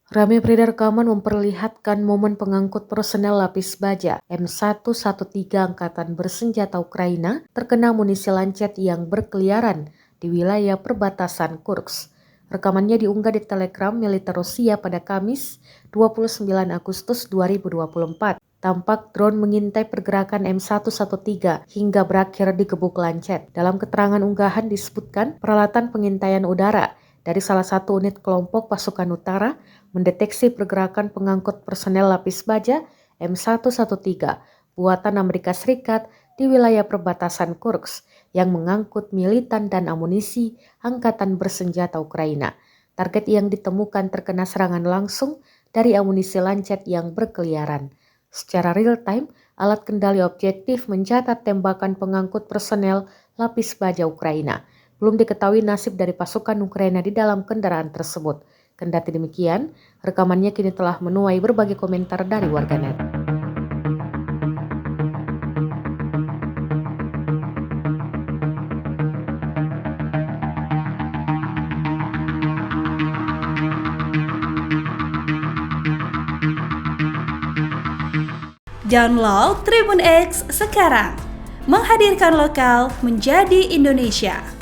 Rame beredar rekaman memperlihatkan momen pengangkut personel lapis baja M113 Angkatan Bersenjata Ukraina terkena amunisi lancet yang berkeliaran di wilayah perbatasan Kursk. Rekamannya diunggah di Telegram militer Rusia pada Kamis 29 Agustus 2024. Tampak drone mengintai pergerakan M113 hingga berakhir digebuk lancet. Dalam keterangan unggahan disebutkan peralatan pengintaian udara dari salah satu unit kelompok pasukan utara mendeteksi pergerakan pengangkut personel lapis baja M113 buatan Amerika Serikat di wilayah perbatasan Kursk yang mengangkut militan dan amunisi Angkatan Bersenjata Ukraina. Target yang ditemukan terkena serangan langsung dari amunisi lancet yang berkeliaran. Secara real-time, alat kendali objektif mencatat tembakan pengangkut personel lapis baja Ukraina. Belum diketahui nasib dari pasukan Ukraina di dalam kendaraan tersebut. Kendati demikian, rekamannya kini telah menuai berbagai komentar dari warganet. Download Tribun X sekarang, menghadirkan lokal menjadi Indonesia.